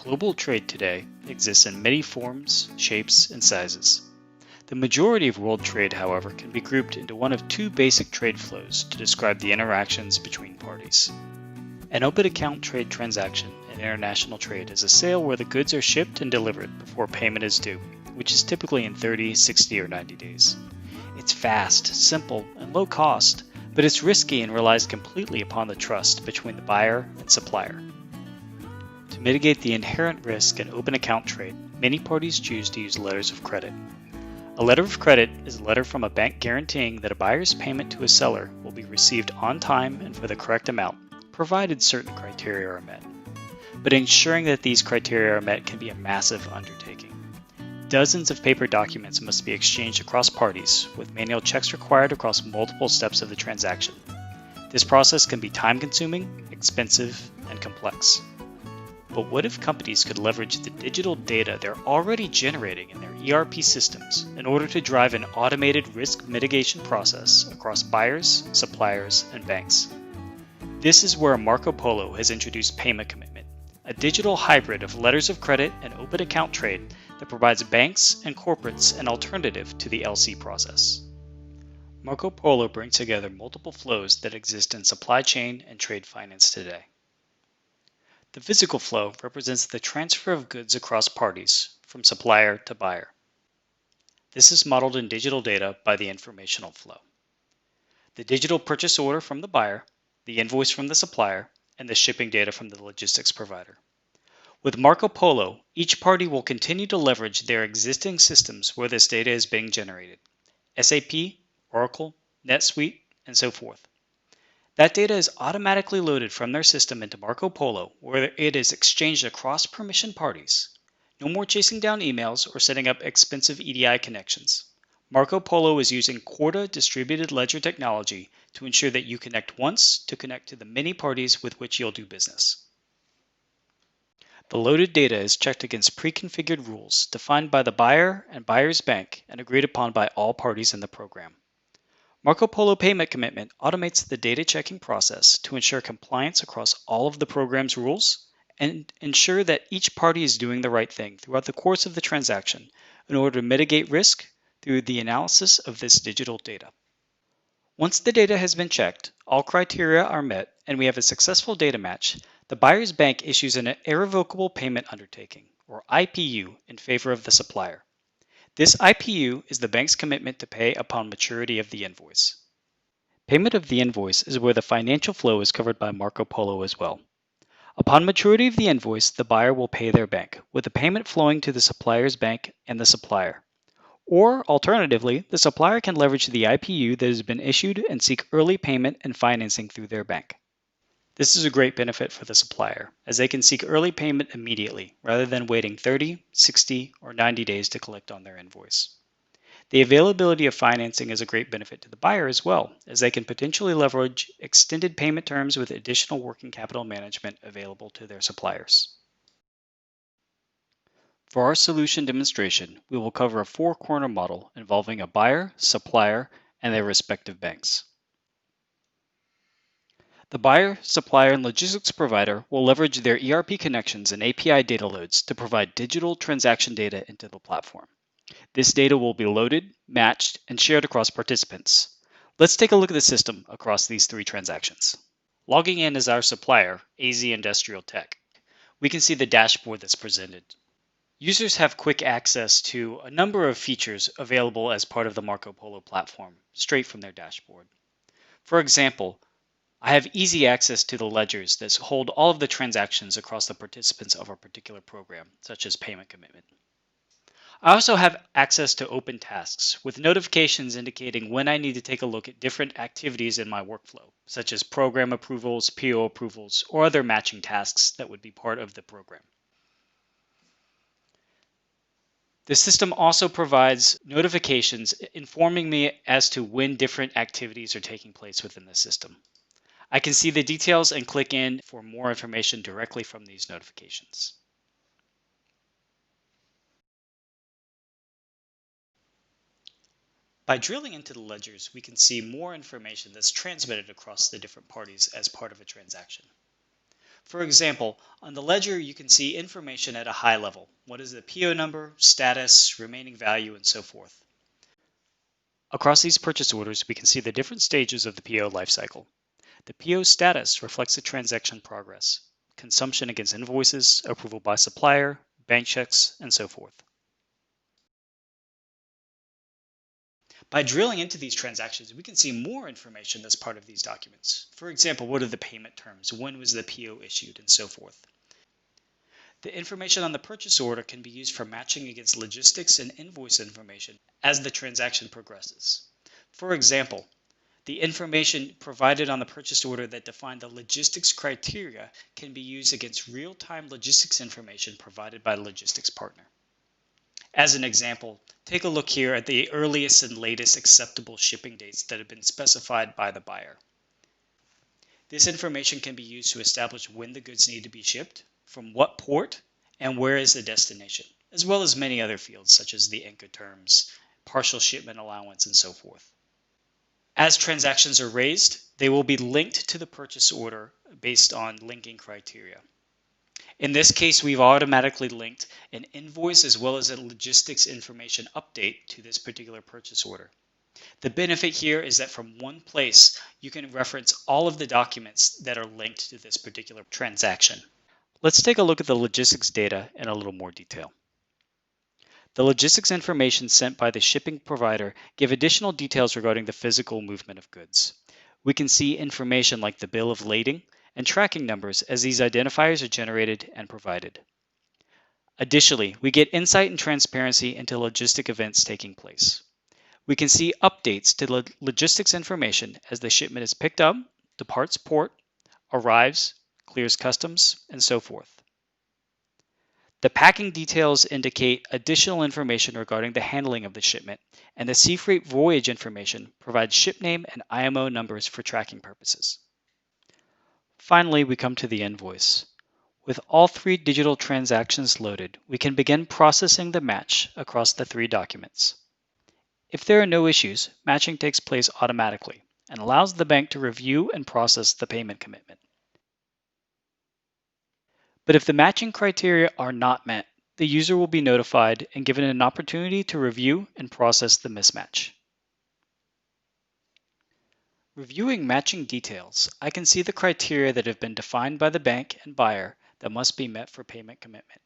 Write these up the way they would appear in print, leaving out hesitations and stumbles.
Global trade today exists in many forms, shapes, and sizes. The majority of world trade, however, can be grouped into one of two basic trade flows to describe the interactions between parties. An open account trade transaction in international trade is a sale where the goods are shipped and delivered before payment is due, which is typically in 30, 60, or 90 days. It's fast, simple, and low cost, but it's risky and relies completely upon the trust between the buyer and supplier. To mitigate the inherent risk in open account trade, many parties choose to use letters of credit. A letter of credit is a letter from a bank guaranteeing that a buyer's payment to a seller will be received on time and for the correct amount, provided certain criteria are met. But ensuring that these criteria are met can be a massive undertaking. Dozens of paper documents must be exchanged across parties, with manual checks required across multiple steps of the transaction. This process can be time-consuming, expensive, and complex. But what if companies could leverage the digital data they're already generating in their ERP systems in order to drive an automated risk mitigation process across buyers, suppliers, and banks? This is where Marco Polo has introduced Payment Commitment, a digital hybrid of letters of credit and open account trade that provides banks and corporates an alternative to the LC process. Marco Polo brings together multiple flows that exist in supply chain and trade finance today. The physical flow represents the transfer of goods across parties, from supplier to buyer. This is modeled in digital data by the informational flow. The digital purchase order from the buyer, the invoice from the supplier, and the shipping data from the logistics provider. With Marco Polo, each party will continue to leverage their existing systems where this data is being generated: SAP, Oracle, NetSuite, and so forth. That data is automatically loaded from their system into Marco Polo, where it is exchanged across permission parties. No more chasing down emails or setting up expensive EDI connections. Marco Polo is using Corda distributed ledger technology to ensure that you connect once to connect to the many parties with which you'll do business. The loaded data is checked against pre-configured rules defined by the buyer and buyer's bank and agreed upon by all parties in the program. Marco Polo Payment Commitment automates the data checking process to ensure compliance across all of the program's rules and ensure that each party is doing the right thing throughout the course of the transaction in order to mitigate risk through the analysis of this digital data. Once the data has been checked, all criteria are met, and we have a successful data match, the buyer's bank issues an irrevocable payment undertaking, or IPU, in favor of the supplier. This IPU is the bank's commitment to pay upon maturity of the invoice. Payment of the invoice is where the financial flow is covered by Marco Polo as well. Upon maturity of the invoice, the buyer will pay their bank, with the payment flowing to the supplier's bank and the supplier. Or, alternatively, the supplier can leverage the IPU that has been issued and seek early payment and financing through their bank. This is a great benefit for the supplier, as they can seek early payment immediately, rather than waiting 30, 60, or 90 days to collect on their invoice. The availability of financing is a great benefit to the buyer as well, as they can potentially leverage extended payment terms with additional working capital management available to their suppliers. For our solution demonstration, we will cover a four-corner model involving a buyer, supplier, and their respective banks. The buyer, supplier, and logistics provider will leverage their ERP connections and API data loads to provide digital transaction data into the platform. This data will be loaded, matched, and shared across participants. Let's take a look at the system across these three transactions. Logging in as our supplier, AZ Industrial Tech, we can see the dashboard that's presented. Users have quick access to a number of features available as part of the Marco Polo platform, straight from their dashboard. For example, I have easy access to the ledgers that hold all of the transactions across the participants of our particular program, such as Payment Commitment. I also have access to open tasks, with notifications indicating when I need to take a look at different activities in my workflow, such as program approvals, PO approvals, or other matching tasks that would be part of the program. The system also provides notifications informing me as to when different activities are taking place within the system. I can see the details and click in for more information directly from these notifications. By drilling into the ledgers, we can see more information that's transmitted across the different parties as part of a transaction. For example, on the ledger you can see information at a high level. What is the PO number, status, remaining value, and so forth. Across these purchase orders, we can see the different stages of the PO lifecycle. The PO status reflects the transaction progress, consumption against invoices, approval by supplier, bank checks, and so forth. By drilling into these transactions, we can see more information that's part of these documents. For example, what are the payment terms, when was the PO issued, and so forth. The information on the purchase order can be used for matching against logistics and invoice information as the transaction progresses. For example, the information provided on the purchase order that defined the logistics criteria can be used against real-time logistics information provided by the logistics partner. As an example, take a look here at the earliest and latest acceptable shipping dates that have been specified by the buyer. This information can be used to establish when the goods need to be shipped, from what port, and where is the destination, as well as many other fields such as the Incoterms, partial shipment allowance, and so forth. As transactions are raised, they will be linked to the purchase order based on linking criteria. In this case, we've automatically linked an invoice as well as a logistics information update to this particular purchase order. The benefit here is that from one place, you can reference all of the documents that are linked to this particular transaction. Let's take a look at the logistics data in a little more detail. The logistics information sent by the shipping provider give additional details regarding the physical movement of goods. We can see information like the bill of lading and tracking numbers as these identifiers are generated and provided. Additionally, we get insight and transparency into logistic events taking place. We can see updates to logistics information as the shipment is picked up, departs port, arrives, clears customs, and so forth. The packing details indicate additional information regarding the handling of the shipment, and the sea freight voyage information provides ship name and IMO numbers for tracking purposes. Finally, we come to the invoice. With all three digital transactions loaded, we can begin processing the match across the three documents. If there are no issues, matching takes place automatically and allows the bank to review and process the payment commitment. But if the matching criteria are not met, the user will be notified and given an opportunity to review and process the mismatch. Reviewing matching details, I can see the criteria that have been defined by the bank and buyer that must be met for payment commitment.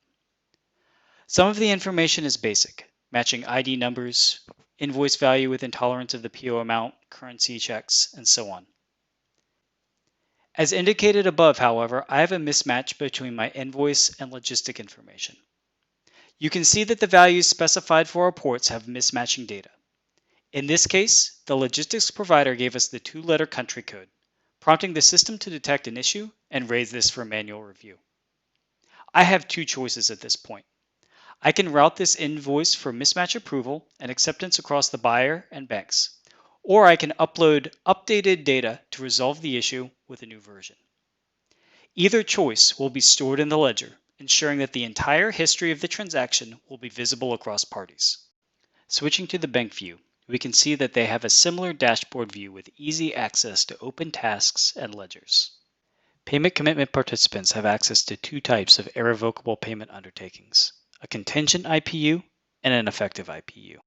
Some of the information is basic, matching ID numbers, invoice value with intolerance of the PO amount, currency checks, and so on. As indicated above, however, I have a mismatch between my invoice and logistic information. You can see that the values specified for our ports have mismatching data. In this case, the logistics provider gave us the two-letter country code, prompting the system to detect an issue and raise this for manual review. I have two choices at this point. I can route this invoice for mismatch approval and acceptance across the buyer and banks, or I can upload updated data to resolve the issue with a new version. Either choice will be stored in the ledger, ensuring that the entire history of the transaction will be visible across parties. Switching to the bank view, we can see that they have a similar dashboard view with easy access to open tasks and ledgers. Payment commitment participants have access to two types of irrevocable payment undertakings, a contingent IPU and an effective IPU.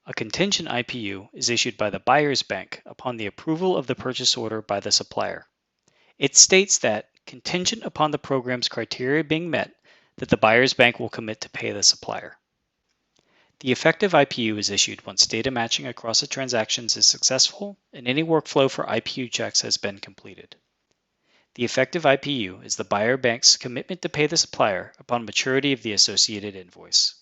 A contingent IPU is issued by the buyer's bank upon the approval of the purchase order by the supplier. It states that, contingent upon the program's criteria being met, that the buyer's bank will commit to pay the supplier. The effective IPU is issued once data matching across the transactions is successful and any workflow for IPU checks has been completed. The effective IPU is the buyer bank's commitment to pay the supplier upon maturity of the associated invoice.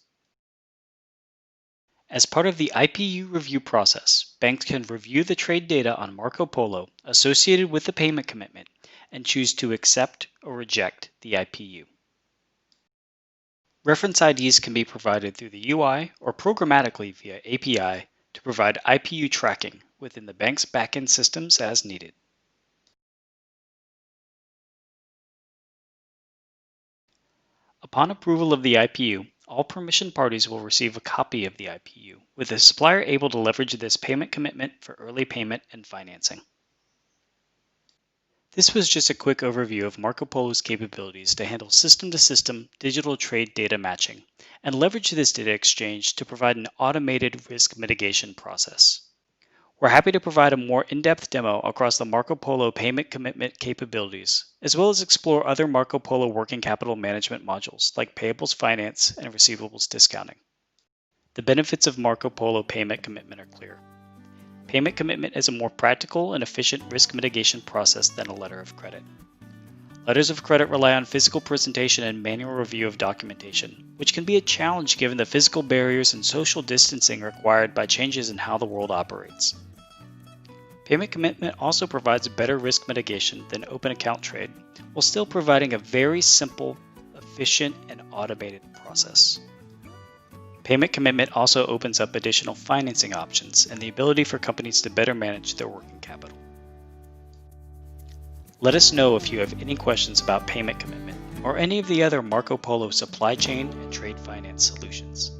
As part of the IPU review process, banks can review the trade data on Marco Polo associated with the payment commitment and choose to accept or reject the IPU. Reference IDs can be provided through the UI or programmatically via API to provide IPU tracking within the bank's backend systems as needed. Upon approval of the IPU, all permission parties will receive a copy of the IPU, with the supplier able to leverage this payment commitment for early payment and financing. This was just a quick overview of Marco Polo's capabilities to handle system-to-system digital trade data matching and leverage this data exchange to provide an automated risk mitigation process. We're happy to provide a more in-depth demo across the Marco Polo payment commitment capabilities, as well as explore other Marco Polo working capital management modules like payables finance and receivables discounting. The benefits of Marco Polo payment commitment are clear. Payment commitment is a more practical and efficient risk mitigation process than a letter of credit. Letters of credit rely on physical presentation and manual review of documentation, which can be a challenge given the physical barriers and social distancing required by changes in how the world operates. Payment commitment also provides better risk mitigation than open account trade, while still providing a very simple, efficient, and automated process. Payment commitment also opens up additional financing options and the ability for companies to better manage their working capital. Let us know if you have any questions about payment commitment or any of the other Marco Polo supply chain and trade finance solutions.